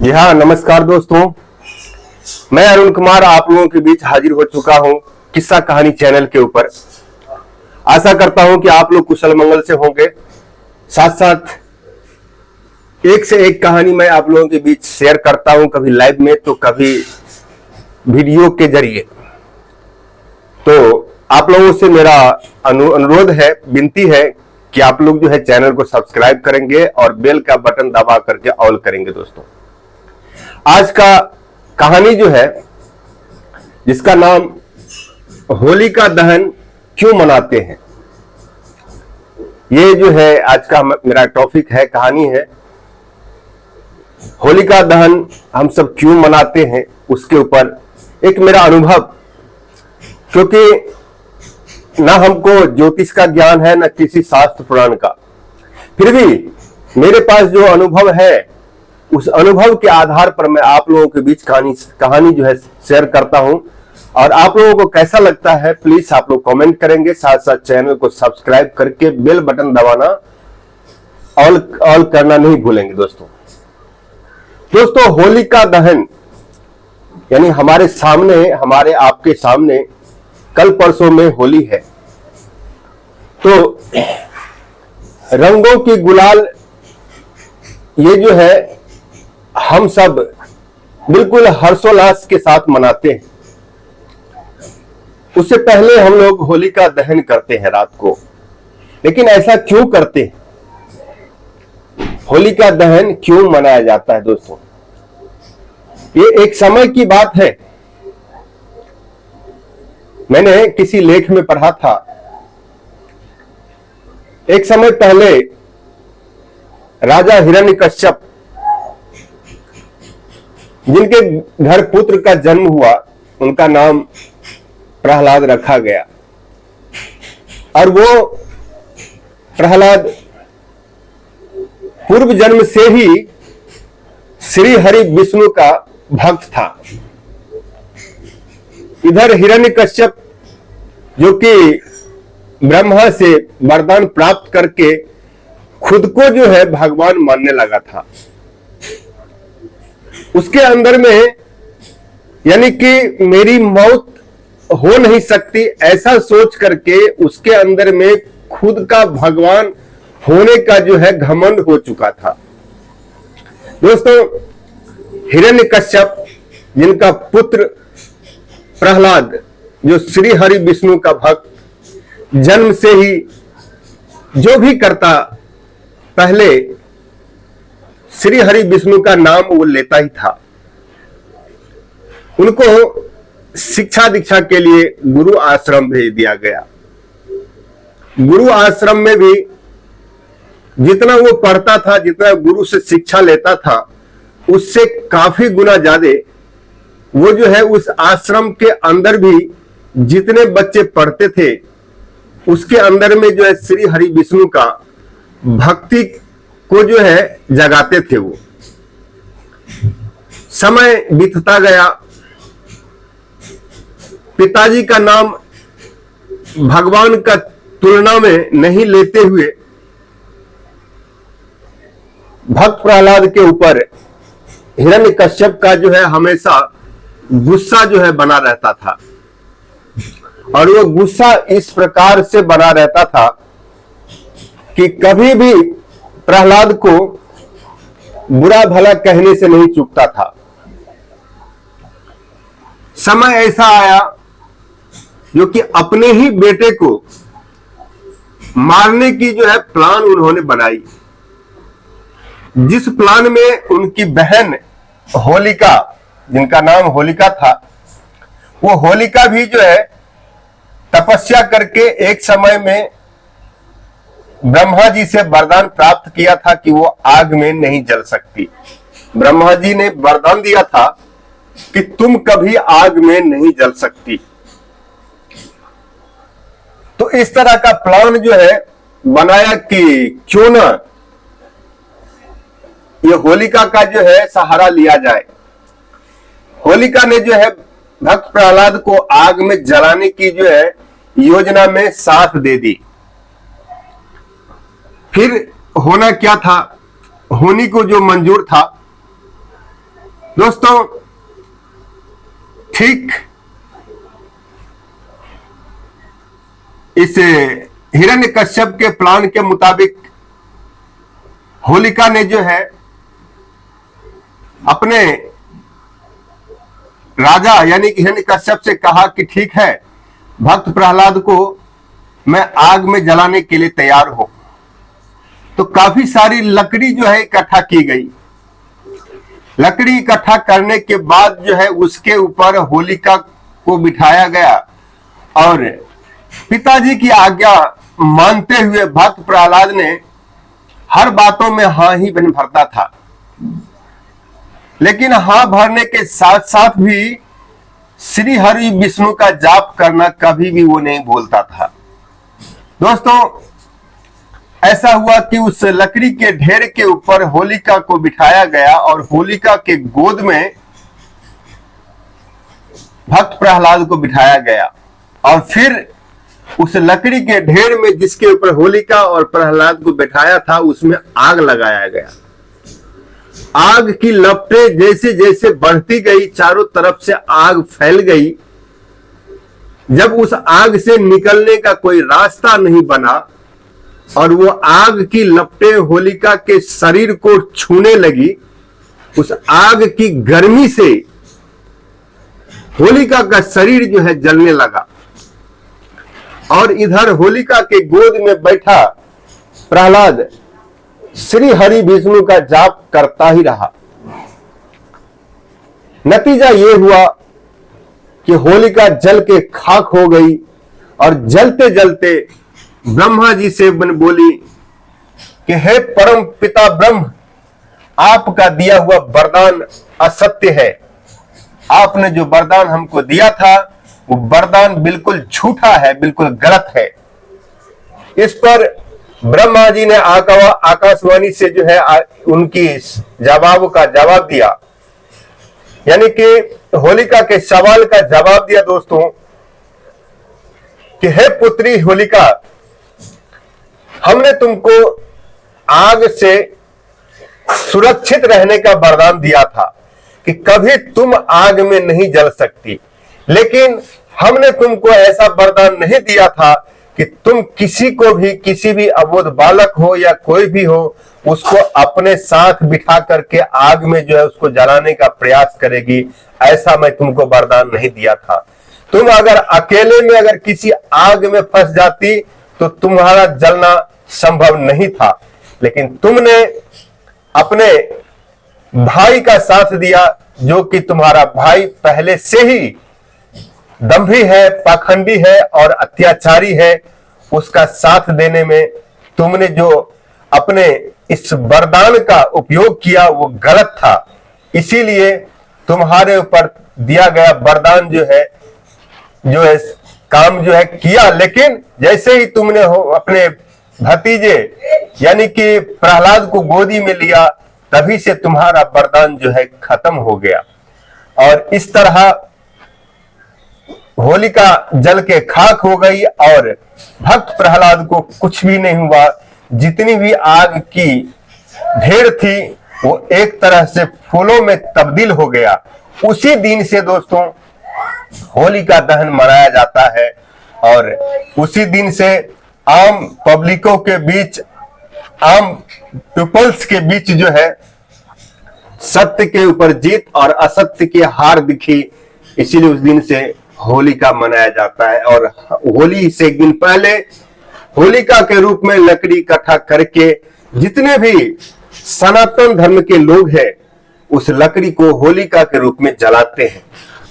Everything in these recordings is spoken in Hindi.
जी हाँ, नमस्कार दोस्तों। मैं अरुण कुमार आप लोगों के बीच हाजिर हो चुका हूं किस्सा कहानी चैनल के ऊपर। आशा करता हूं कि आप लोग कुशल मंगल से होंगे। साथ साथ एक से एक कहानी मैं आप लोगों के बीच शेयर करता हूं, कभी लाइव में तो कभी वीडियो के जरिए। तो आप लोगों से मेरा अनुरोध है, विनती है कि आप लोग जो है चैनल को सब्सक्राइब करेंगे और बेल का बटन दबा करके ऑल करेंगे। दोस्तों, आज का कहानी जो है, जिसका नाम होलिका दहन क्यों मनाते हैं, ये जो है आज का मेरा टॉपिक है, कहानी है। होलिका दहन हम सब क्यों मनाते हैं, उसके ऊपर एक मेरा अनुभव, क्योंकि ना हमको ज्योतिष का ज्ञान है, ना किसी शास्त्र पुराण का, फिर भी मेरे पास जो अनुभव है, उस अनुभव के आधार पर मैं आप लोगों के बीच कहानी जो है शेयर करता हूं। और आप लोगों को कैसा लगता है, प्लीज आप लोग कमेंट करेंगे। साथ साथ चैनल को सब्सक्राइब करके बेल बटन दबाना, ऑल करना नहीं भूलेंगे। दोस्तों, होलिका दहन यानी हमारे सामने, हमारे आपके सामने कल परसों में होली है, तो रंगों की गुलाल ये जो है हम सब बिल्कुल हर्षोल्लास के साथ मनाते हैं। उससे पहले हम लोग होलिका दहन करते हैं रात को। लेकिन ऐसा क्यों करते हैं, होलिका दहन क्यों मनाया जाता है? दोस्तों, ये एक समय की बात है। मैंने किसी लेख में पढ़ा था, एक समय पहले राजा हिरण्यकश्यप, जिनके घर पुत्र का जन्म हुआ, उनका नाम प्रहलाद रखा गया। और वो प्रहलाद पूर्व जन्म से ही श्री हरि विष्णु का भक्त था। इधर हिरण्यकश्यप, जो कि ब्रह्मा से वरदान प्राप्त करके खुद को जो है भगवान मानने लगा था, उसके अंदर में यानी कि मेरी मौत हो नहीं सकती, ऐसा सोच करके उसके अंदर में खुद का भगवान होने का जो है घमंड हो चुका था। दोस्तों, हिरण्यकश्यप, जिनका पुत्र प्रहलाद, जो श्री हरि विष्णु का भक्त, जन्म से ही जो भी करता, पहले श्री हरि विष्णु का नाम वो लेता ही था। उनको शिक्षा दीक्षा के लिए गुरु आश्रम भेज दिया गया। गुरु आश्रम में भी जितना वो पढ़ता था, जितना गुरु से शिक्षा लेता था, उससे काफी गुना ज्यादा वो जो है उस आश्रम के अंदर भी जितने बच्चे पढ़ते थे, उसके अंदर में जो है श्री हरि विष्णु का भक्ति को जो है जगाते थे। वो समय बीतता गया, पिताजी का नाम भगवान का तुलना में नहीं लेते हुए भक्त प्रहलाद के ऊपर हिरण्यकश्यप का जो है हमेशा गुस्सा जो है बना रहता था। और वो गुस्सा इस प्रकार से बना रहता था कि कभी भी प्रहलाद को बुरा भला कहने से नहीं चूकता था। समय ऐसा आया जो कि अपने ही बेटे को मारने की जो है प्लान उन्होंने बनाई। जिस प्लान में उनकी बहन होलिका, जिनका नाम होलिका था, वो होलिका भी जो है तपस्या करके एक समय में ब्रह्मा जी से वरदान प्राप्त किया था कि वो आग में नहीं जल सकती। ब्रह्मा जी ने वरदान दिया था कि तुम कभी आग में नहीं जल सकती। तो इस तरह का प्लान जो है बनाया कि क्यों ना ये होलिका का जो है सहारा लिया जाए। होलिका ने जो है भक्त प्रहलाद को आग में जलाने की जो है योजना में साथ दे दी। फिर होना क्या था, होनी को जो मंजूर था दोस्तों, ठीक इस हिरण्यकश्यप के प्लान के मुताबिक होलिका ने जो है अपने राजा यानी कि हिरण्यकश्यप से कहा कि ठीक है, भक्त प्रहलाद को मैं आग में जलाने के लिए तैयार हूं। तो काफी सारी लकड़ी जो है इकट्ठा की गई। लकड़ी इकट्ठा करने के बाद जो है उसके ऊपर होलिका को बिठाया गया और पिताजी की आज्ञा मानते हुए भक्त प्रहलाद ने हर बातों में हाँ ही भरता था, लेकिन हाँ भरने के साथ साथ भी श्री हरि विष्णु का जाप करना कभी भी वो नहीं भूलता था। दोस्तों, ऐसा हुआ कि उस लकड़ी के ढेर के ऊपर होलिका को बिठाया गया और होलिका के गोद में भक्त प्रहलाद को बिठाया गया और फिर उस लकड़ी के ढेर में जिसके ऊपर होलिका और प्रहलाद को बिठाया था उसमें आग लगाया गया। आग की लपटें जैसे जैसे बढ़ती गई, चारों तरफ से आग फैल गई। जब उस आग से निकलने का कोई रास्ता नहीं बना और वो आग की लपटें होलिका के शरीर को छूने लगी, उस आग की गर्मी से होलिका का शरीर जो है जलने लगा और इधर होलिका के गोद में बैठा प्रहलाद श्री हरि विष्णु का जाप करता ही रहा। नतीजा यह हुआ कि होलिका जल के खाक हो गई और जलते जलते ब्रह्मा जी से बोली कि हे परम पिता ब्रह्म, आपका दिया हुआ वरदान असत्य है। आपने जो वरदान हमको दिया था वो वरदान बिल्कुल झूठा है, बिल्कुल गलत है। इस पर ब्रह्मा जी ने आकाशवाणी से जो है उनकी जवाब का जवाब दिया, यानी कि होलिका के सवाल का जवाब दिया दोस्तों कि हे पुत्री होलिका, हमने तुमको आग से सुरक्षित रहने का वरदान दिया था कि कभी तुम आग में नहीं जल सकती, लेकिन हमने तुमको ऐसा वरदान नहीं दिया था कि तुम किसी को भी, किसी भी अबोध बालक हो या कोई भी हो, उसको अपने साथ बिठा करके आग में जो है उसको जलाने का प्रयास करेगी। ऐसा मैं तुमको वरदान नहीं दिया था। तुम अगर अकेले में अगर किसी आग में फंस जाती तो तुम्हारा जलना संभव नहीं था, लेकिन तुमने अपने भाई का साथ दिया, जो कि तुम्हारा भाई पहले से ही दंभी है, पाखंडी है और अत्याचारी है। उसका साथ देने में तुमने जो अपने इस वरदान का उपयोग किया वो गलत था। इसीलिए तुम्हारे ऊपर दिया गया वरदान जो है काम जो है किया, लेकिन जैसे ही तुमने अपने भतीजे यानी कि प्रहलाद को गोदी में लिया, तभी से तुम्हारा वरदान जो है खत्म हो गया। और इस तरह होलिका जल के खाक हो गई और भक्त प्रहलाद को कुछ भी नहीं हुआ। जितनी भी आग की ढेर थी वो एक तरह से फूलों में तब्दील हो गया। उसी दिन से दोस्तों होलिका दहन मनाया जाता है और उसी दिन से आम पब्लिकों के बीच, आम पीपल्स के बीच जो है सत्य के ऊपर जीत और असत्य की हार दिखी। इसीलिए उस दिन से होलिका मनाया जाता है और होली से एक दिन पहले होलिका के रूप में लकड़ी इकट्ठा करके जितने भी सनातन धर्म के लोग हैं उस लकड़ी को होलिका के रूप में जलाते हैं।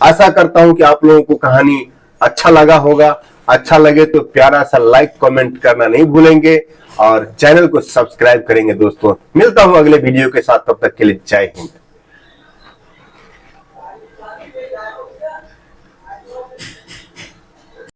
आशा करता हूं कि आप लोगों को कहानी अच्छा लगा होगा। अच्छा लगे तो प्यारा सा लाइक कमेंट करना नहीं भूलेंगे और चैनल को सब्सक्राइब करेंगे। दोस्तों, मिलता हूं अगले वीडियो के साथ, तब तक के लिए जय हिंद।